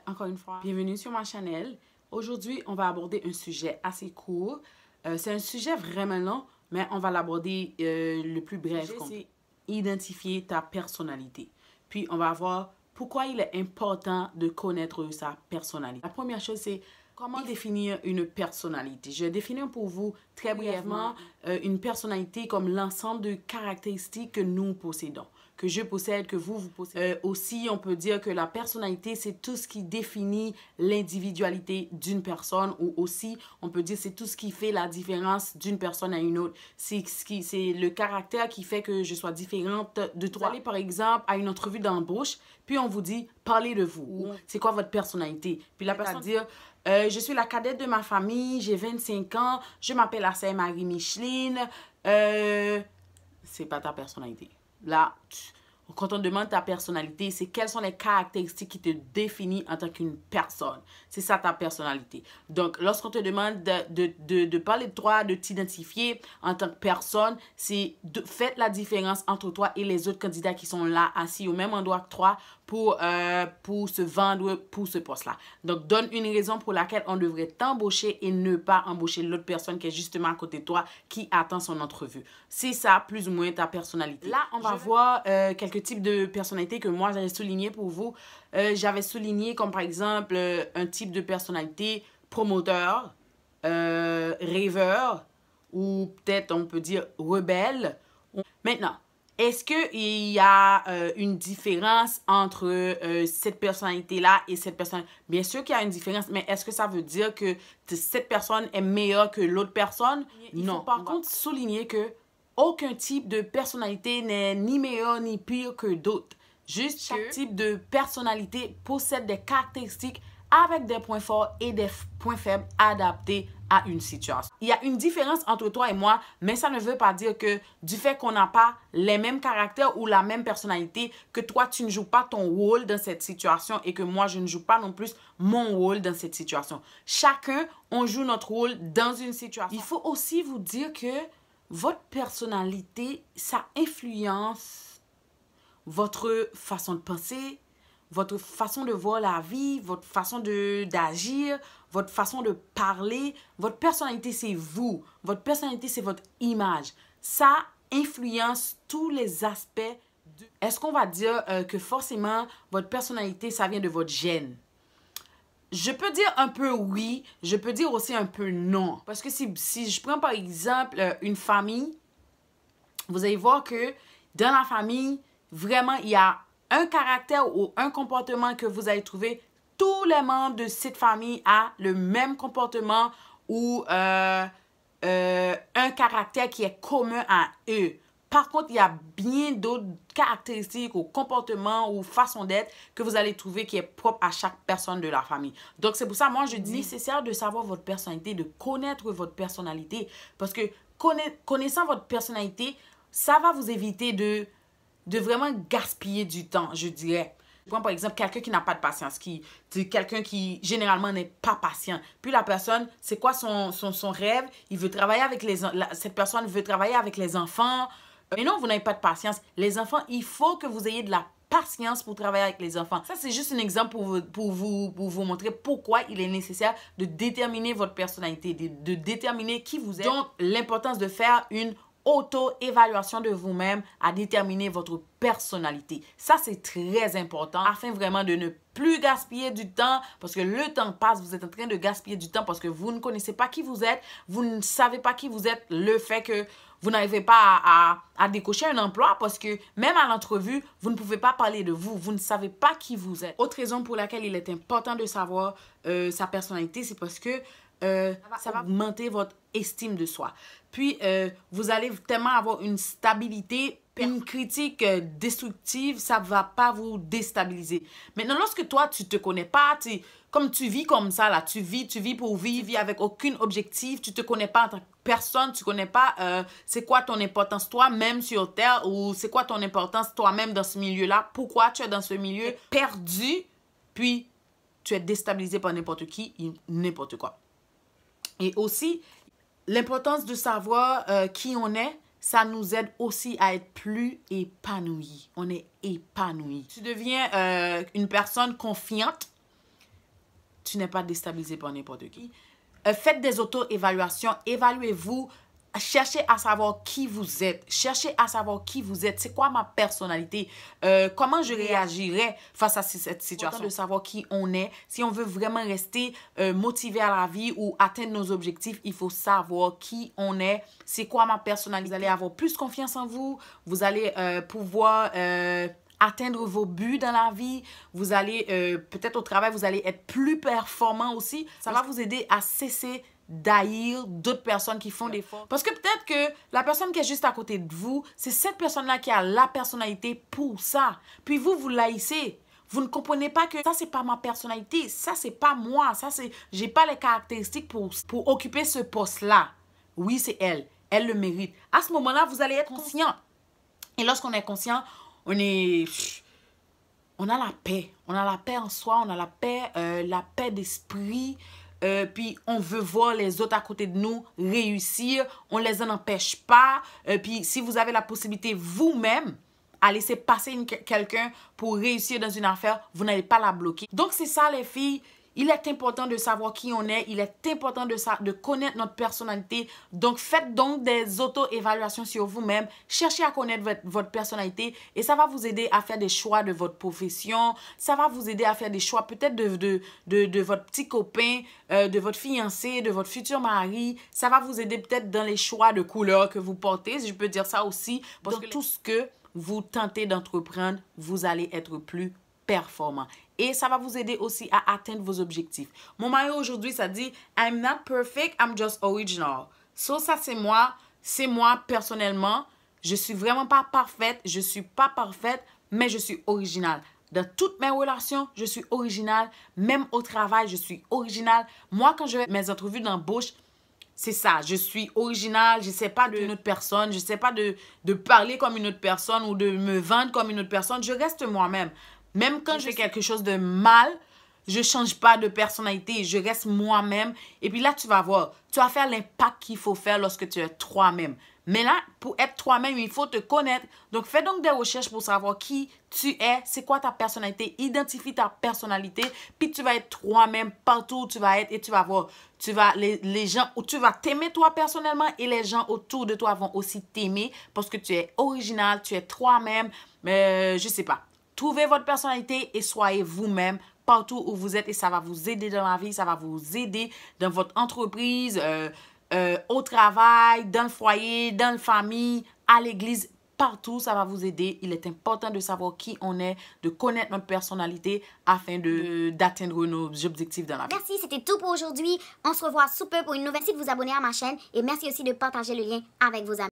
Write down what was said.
encore une fois, bienvenue sur ma chaîne. Aujourd'hui, on va aborder un sujet assez court. C'est un sujet vraiment long, mais on va l'aborder le plus bref. C'est identifier ta personnalité. Puis, on va voir pourquoi il est important de connaître sa personnalité. La première chose, c'est comment définir une personnalité. Je vais définir pour vous très brièvement une personnalité comme l'ensemble de caractéristiques que nous possédons, que je possède, que vous possédez. Aussi, on peut dire que la personnalité, c'est tout ce qui définit l'individualité d'une personne, ou aussi, on peut dire c'est tout ce qui fait la différence d'une personne à une autre. C'est le caractère qui fait que je sois différente de toi. Vous allez par exemple à une entrevue d'embauche, puis on vous dit parlez de vous. C'est quoi votre personnalité? Puis la personne va dire je suis la cadette de ma famille, j'ai 25 ans, je m'appelle Assaï Marie Micheline. C'est pas ta personnalité. Là, quand on demande ta personnalité, c'est quelles sont les caractéristiques qui te définissent en tant qu'une personne. C'est ça ta personnalité. Donc, lorsqu'on te demande de parler de toi, de t'identifier en tant que personne, c'est faites la différence entre toi et les autres candidats qui sont là, assis au même endroit que toi pour se vendre pour ce poste-là. Donc, donne une raison pour laquelle on devrait t'embaucher et ne pas embaucher l'autre personne qui est justement à côté de toi qui attend son entrevue. C'est ça, plus ou moins, ta personnalité. Là, on va voir quelques types de personnalités que moi, j'avais souligné pour vous. J'avais souligné comme, par exemple, un type de personnalité promoteur, rêveur, ou peut-être, on peut dire, rebelle. Maintenant, est-ce qu'il y a une différence entre cette personnalité-là et cette personne? Bien sûr qu'il y a une différence, mais est-ce que ça veut dire que cette personne est meilleure que l'autre personne? Non. Il faut par contre souligner que aucun type de personnalité n'est ni meilleur ni pire que d'autres. Juste chaque type de personnalité possède des caractéristiques avec des points forts et des points faibles adaptés à une situation. Il y a une différence entre toi et moi, mais ça ne veut pas dire que du fait qu'on n'a pas les mêmes caractères ou la même personnalité, que toi, tu ne joues pas ton rôle dans cette situation et que moi, je ne joue pas non plus mon rôle dans cette situation. Chacun, on joue notre rôle dans une situation. Il faut aussi vous dire que votre personnalité, ça influence votre façon de penser, votre façon de voir la vie, votre façon d'agir, votre façon de parler. Votre personnalité, c'est vous. Votre personnalité, c'est votre image. Ça influence tous les aspects. Est-ce qu'on va dire que forcément, votre personnalité, ça vient de votre gène? Je peux dire un peu oui, je peux dire aussi un peu non. Parce que si je prends par exemple une famille, vous allez voir que dans la famille, vraiment, il y a un caractère ou un comportement que vous allez trouver. Tous les membres de cette famille ont le même comportement ou un caractère qui est commun à eux. Par contre, il y a bien d'autres caractéristiques ou comportements ou façons d'être que vous allez trouver qui est propre à chaque personne de la famille. Donc, c'est pour ça, moi, je dis, nécessaire de savoir votre personnalité, de connaître votre personnalité. Parce que connaissant votre personnalité, ça va vous éviter de vraiment gaspiller du temps, je dirais. Je prends par exemple quelqu'un qui n'a pas de patience, quelqu'un qui généralement n'est pas patient. Puis la personne, c'est quoi son rêve? Il veut travailler avec cette personne veut travailler avec les enfants. Mais non, vous n'avez pas de patience. Les enfants, il faut que vous ayez de la patience pour travailler avec les enfants. Ça, c'est juste un exemple pour vous montrer pourquoi il est nécessaire de déterminer votre personnalité, de déterminer qui vous êtes. Donc, l'importance de faire une auto-évaluation de vous-même à déterminer votre personnalité. Ça, c'est très important afin vraiment de ne plus gaspiller du temps parce que le temps passe, vous êtes en train de gaspiller du temps parce que vous ne connaissez pas qui vous êtes, vous ne savez pas qui vous êtes, le fait que vous n'arrivez pas à décocher un emploi parce que même à l'entrevue, vous ne pouvez pas parler de vous, vous ne savez pas qui vous êtes. Autre raison pour laquelle il est important de savoir sa personnalité, c'est parce que ça va augmenter votre estime de soi. Puis, vous allez tellement avoir une stabilité, une critique destructive, ça ne va pas vous déstabiliser. Maintenant, lorsque toi, tu ne te connais pas, comme tu vis comme ça, là, tu vis pour vivre avec aucun objectif, tu ne te connais pas en tant que personne, tu ne connais pas c'est quoi ton importance toi-même sur Terre ou c'est quoi ton importance toi-même dans ce milieu-là, pourquoi tu es dans ce milieu perdu, puis tu es déstabilisé par n'importe qui, n'importe quoi. Et aussi, l'importance de savoir qui on est, ça nous aide aussi à être plus épanouis. On est épanoui. Tu deviens une personne confiante tu n'es pas déstabilisé par n'importe qui. Faites des auto-évaluations, évaluez-vous. Cherchez à savoir qui vous êtes. Cherchez à savoir qui vous êtes. C'est quoi ma personnalité? Comment je réagirais face à cette situation? De savoir qui on est. Si on veut vraiment rester motivé à la vie ou atteindre nos objectifs, il faut savoir qui on est. C'est quoi ma personnalité? Vous allez avoir plus confiance en vous. Vous allez pouvoir atteindre vos buts dans la vie. Vous allez, peut-être au travail, vous allez être plus performant aussi. Ça va vous aider à cesser d'haïr d'autres personnes qui font des fautes. Parce que peut-être que la personne qui est juste à côté de vous, c'est cette personne-là qui a la personnalité pour ça. Puis vous, vous l'haïssez. Vous ne comprenez pas que ça, c'est pas ma personnalité. Ça, c'est pas moi. Ça, c'est... J'ai pas les caractéristiques pour occuper ce poste-là. Oui, c'est elle. Elle le mérite. À ce moment-là, vous allez être conscient. Et lorsqu'on est conscient, on a la paix. On a la paix en soi. On a la paix d'esprit. Puis on veut voir les autres à côté de nous réussir, on les en empêche pas. Puis si vous avez la possibilité vous-même à laisser passer quelqu'un pour réussir dans une affaire, vous n'allez pas la bloquer. Donc c'est ça les filles, il est important de savoir qui on est, il est important de connaître notre personnalité. Donc faites donc des auto-évaluations sur vous-même, cherchez à connaître votre personnalité et ça va vous aider à faire des choix de votre profession, ça va vous aider à faire des choix peut-être de votre petit copain, de votre fiancé, de votre futur mari. Ça va vous aider peut-être dans les choix de couleurs que vous portez, si je peux dire ça aussi, parce que tout ce que vous tentez d'entreprendre, vous allez être plus performant. Et ça va vous aider aussi à atteindre vos objectifs. Mon mari aujourd'hui, ça dit « I'm not perfect, I'm just original ». So, ça, c'est moi personnellement. Je suis vraiment pas parfaite, je suis pas parfaite, mais je suis originale. Dans toutes mes relations, je suis originale. Même au travail, je suis originale. Moi, quand je fais mes entrevues d'embauche, c'est ça, je suis originale, je ne sais pas d'une autre personne, je ne sais pas de parler comme une autre personne ou de me vendre comme une autre personne. Je reste moi-même. Même quand je fais quelque chose de mal, je ne change pas de personnalité, je reste moi-même. Et puis là, tu vas voir, tu vas faire l'impact qu'il faut faire lorsque tu es toi-même. Mais là, pour être toi-même, il faut te connaître. Donc, fais donc des recherches pour savoir qui tu es, c'est quoi ta personnalité. Identifie ta personnalité, puis tu vas être toi-même partout où tu vas être et tu vas voir. Les gens, tu vas t'aimer toi personnellement et les gens autour de toi vont aussi t'aimer parce que tu es original, tu es toi-même. Mais je sais pas. Trouvez votre personnalité et soyez vous-même partout où vous êtes et ça va vous aider dans la vie, ça va vous aider dans votre entreprise, au travail, dans le foyer, dans la famille, à l'église, partout, ça va vous aider. Il est important de savoir qui on est, de connaître notre personnalité afin d'atteindre nos objectifs dans la vie. Merci, c'était tout pour aujourd'hui. On se revoit sous peu pour une nouvelle. Merci de vous abonner à ma chaîne et merci aussi de partager le lien avec vos amis.